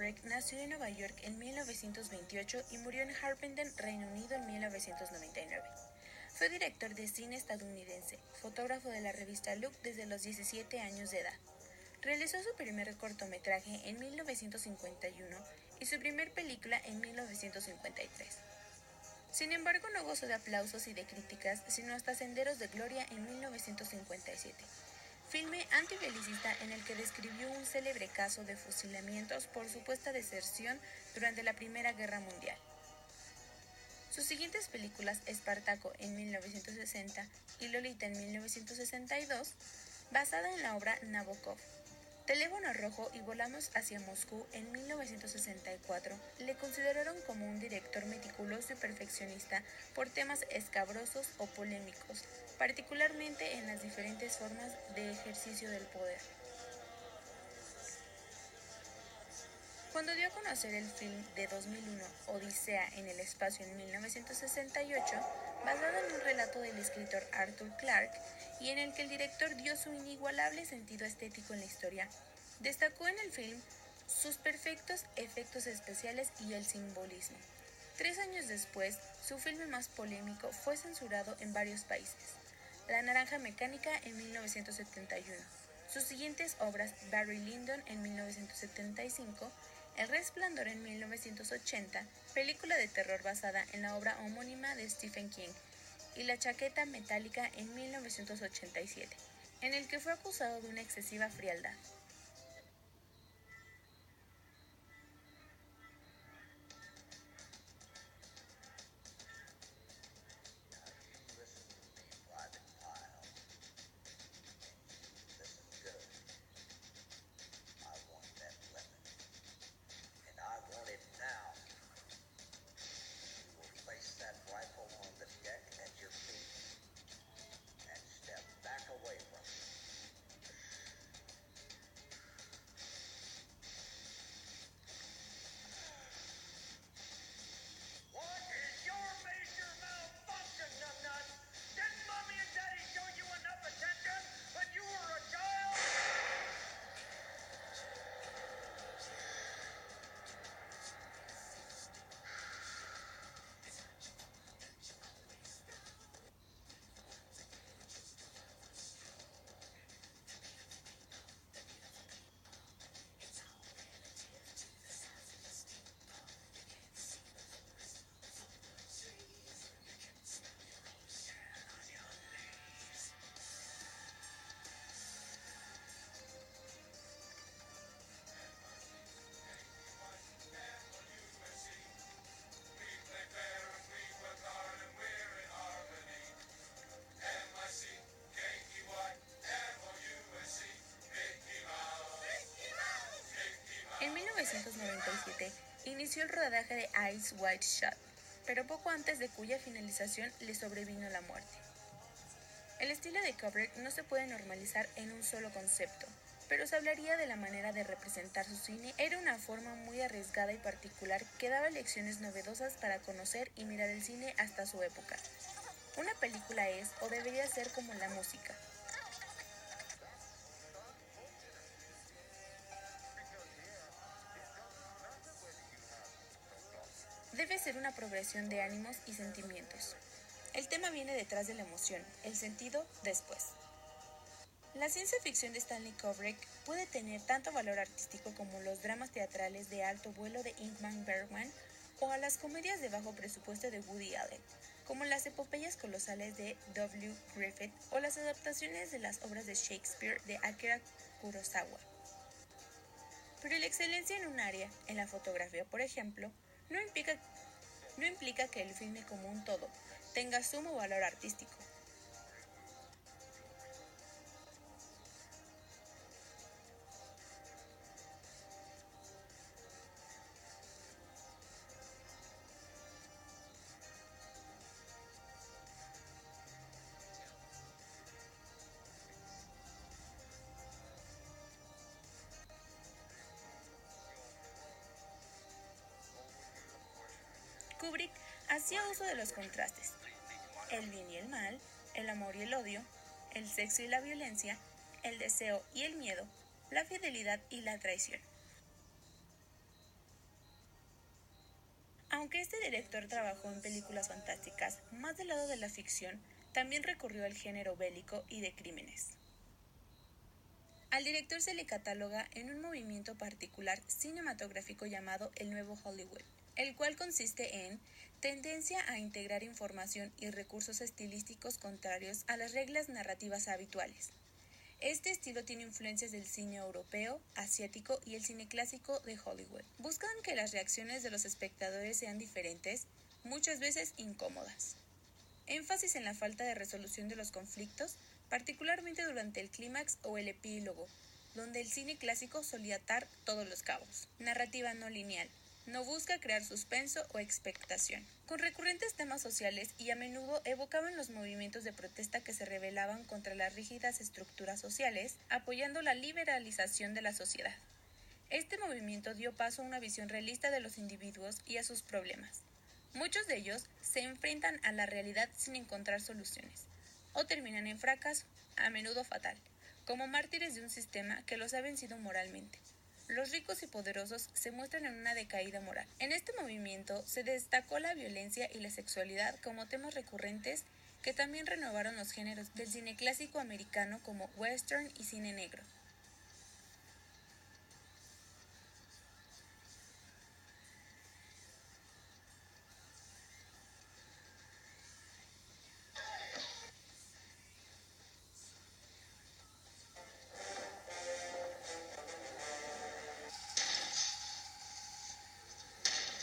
Kubrick nació en Nueva York en 1928 y murió en Harpenden, Reino Unido en 1999. Fue director de cine estadounidense, fotógrafo de la revista Look desde los 17 años de edad. Realizó su primer cortometraje en 1951 y su primer película en 1953. Sin embargo, no gozó de aplausos y de críticas, sino hasta Senderos de Gloria en 1957, filme antibelicista en el que describió un célebre caso de fusilamientos por supuesta deserción durante la Primera Guerra Mundial. Sus siguientes películas, Espartaco en 1960 y Lolita en 1962, basada en la obra Nabokov. Teléfono Rojo y Volamos hacia Moscú en 1964 le consideraron como un director meticuloso y perfeccionista por temas escabrosos o polémicos, particularmente en las diferentes formas de ejercicio del poder. Cuando dio a conocer el film de 2001, Odisea en el espacio en 1968, basado en un relato del escritor Arthur Clarke y en el que el director dio su inigualable sentido estético en la historia, destacó en el film sus perfectos efectos especiales y el simbolismo. 3 años después, su filme más polémico fue censurado en varios países. La Naranja Mecánica en 1971. Sus siguientes obras, Barry Lyndon en 1975, El Resplandor en 1980, película de terror basada en la obra homónima de Stephen King, y La Chaqueta Metálica en 1987, en el que fue acusado de una excesiva frialdad. En 1997 inició el rodaje de Eyes Wide Shut, pero poco antes de cuya finalización le sobrevino la muerte. El estilo de Kubrick no se puede normalizar en un solo concepto, pero se hablaría de la manera de representar su cine. Era una forma muy arriesgada y particular que daba lecciones novedosas para conocer y mirar el cine hasta su época. Una película es o debería ser como la música. Debe ser una progresión de ánimos y sentimientos. El tema viene detrás de la emoción, el sentido después. La ciencia ficción de Stanley Kubrick puede tener tanto valor artístico como los dramas teatrales de alto vuelo de Ingmar Bergman o a las comedias de bajo presupuesto de Woody Allen, como las epopeyas colosales de W. Griffith o las adaptaciones de las obras de Shakespeare de Akira Kurosawa. Pero la excelencia en un área, en la fotografía por ejemplo, no implica que el filme como un todo tenga sumo valor artístico. Kubrick hacía uso de los contrastes, el bien y el mal, el amor y el odio, el sexo y la violencia, el deseo y el miedo, la fidelidad y la traición. Aunque este director trabajó en películas fantásticas más del lado de la ficción, también recurrió al género bélico y de crímenes. Al director se le cataloga en un movimiento particular cinematográfico llamado el Nuevo Hollywood, el cual consiste en tendencia a integrar información y recursos estilísticos contrarios a las reglas narrativas habituales. Este estilo tiene influencias del cine europeo, asiático y el cine clásico de Hollywood. Buscan que las reacciones de los espectadores sean diferentes, muchas veces incómodas. Énfasis en la falta de resolución de los conflictos, particularmente durante el clímax o el epílogo, donde el cine clásico solía atar todos los cabos. Narrativa no lineal. No busca crear suspenso o expectación. Con recurrentes temas sociales y a menudo evocaban los movimientos de protesta que se rebelaban contra las rígidas estructuras sociales, apoyando la liberalización de la sociedad. Este movimiento dio paso a una visión realista de los individuos y a sus problemas. Muchos de ellos se enfrentan a la realidad sin encontrar soluciones, o terminan en fracaso, a menudo fatal, como mártires de un sistema que los ha vencido moralmente. Los ricos y poderosos se muestran en una decaída moral. En este movimiento se destacó la violencia y la sexualidad como temas recurrentes que también renovaron los géneros del cine clásico americano como western y cine negro.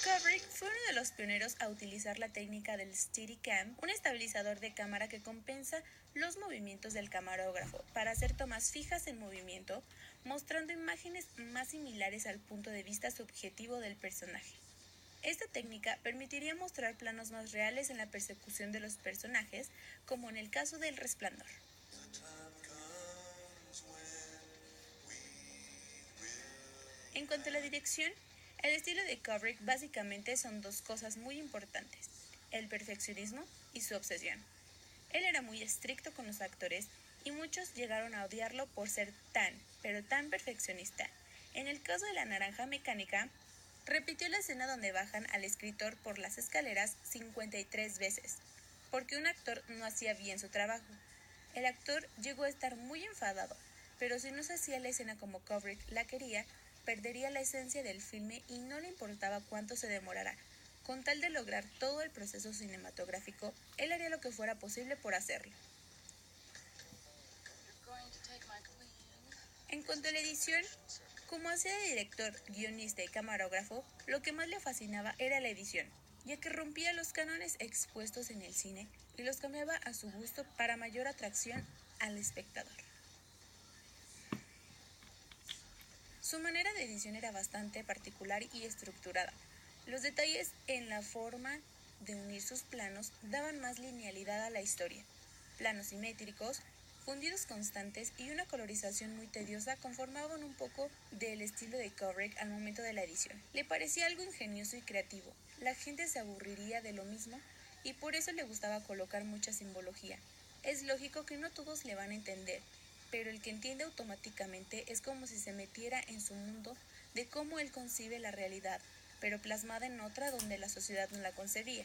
Kubrick fue uno de los pioneros a utilizar la técnica del Steadicam, un estabilizador de cámara que compensa los movimientos del camarógrafo para hacer tomas fijas en movimiento, mostrando imágenes más similares al punto de vista subjetivo del personaje. Esta técnica permitiría mostrar planos más reales en la persecución de los personajes, como en el caso del Resplandor. En cuanto a la dirección, el estilo de Kubrick básicamente son dos cosas muy importantes: el perfeccionismo y su obsesión. Él era muy estricto con los actores y muchos llegaron a odiarlo por ser pero tan perfeccionista. En el caso de La Naranja Mecánica, repitió la escena donde bajan al escritor por las escaleras 53 veces, porque un actor no hacía bien su trabajo. El actor llegó a estar muy enfadado, pero si no se hacía la escena como Kubrick la quería, perdería la esencia del filme y no le importaba cuánto se demorara. Con tal de lograr todo el proceso cinematográfico, él haría lo que fuera posible por hacerlo. En cuanto a la edición, como hacía de director, guionista y camarógrafo, lo que más le fascinaba era la edición, ya que rompía los cánones expuestos en el cine y los cambiaba a su gusto para mayor atracción al espectador. Su manera de edición era bastante particular y estructurada. Los detalles en la forma de unir sus planos daban más linealidad a la historia. Planos simétricos, fundidos constantes y una colorización muy tediosa conformaban un poco del estilo de Kubrick al momento de la edición. Le parecía algo ingenioso y creativo. La gente se aburriría de lo mismo y por eso le gustaba colocar mucha simbología. Es lógico que no todos le van a entender, pero el que entiende automáticamente es como si se metiera en su mundo de cómo él concibe la realidad, pero plasmada en otra donde la sociedad no la concebía.